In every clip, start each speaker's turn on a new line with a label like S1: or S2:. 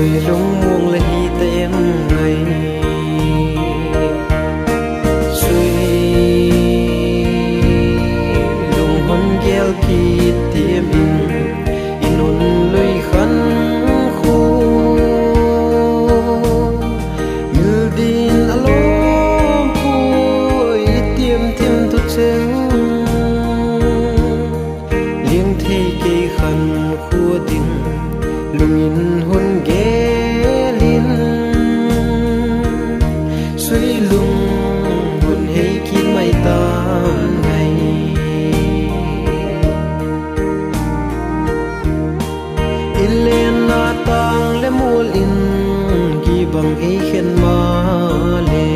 S1: suy lung muông là hi tên ngày suy lung hôn ghel kỳ tiêm in un lùi khăn khu như din alom vui tiêm tiêm tu chêng liêng thi kỳ khăn khua tình lung in hôn ghé linh suy lung hôn hay kín mây tan ngày in lên na tang le mul in ghi bằng ấy khen ma le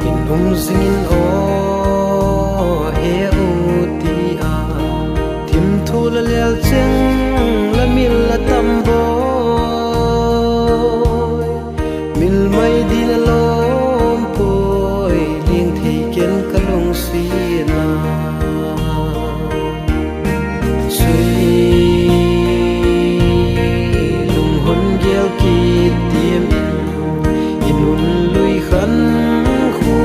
S1: in sing in o he u ti a tim thu la lel cheng la mil la tam boy mil mai din alom poi liêng thei ken kalung si na suy lung hon gel ki tiêm in un lui khăn khu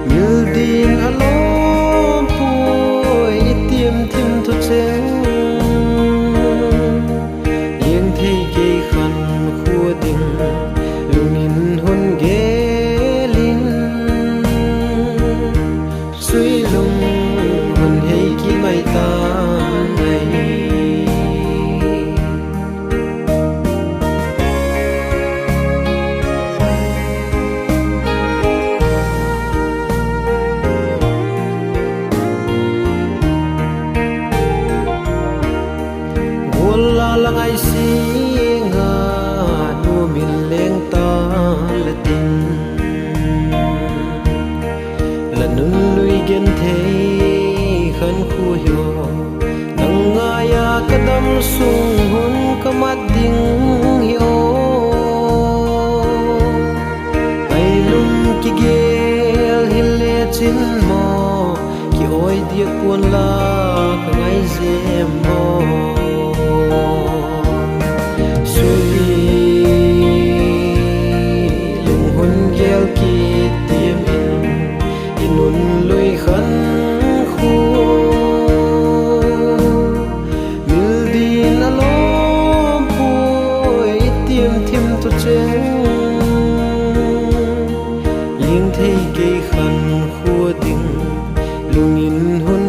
S1: mil din alom poi tiêm tiêm thu cheng liêng thei ke khăn khua tình lung in hon ghé linh suy lung hon hay ki mai ta ngày la lang ai si nga nu min leng ta la tin la nun lui gen thei khan khu yo nang nga ya kadam sung hun kamat ding yo ai lum ki gel hile chin mo ki oi dia kun la ngai zem mo nun lùi khăn khu mil din alom poi tiêm tiêm tu cheng liêng thei ke khăn khua tình lung in hun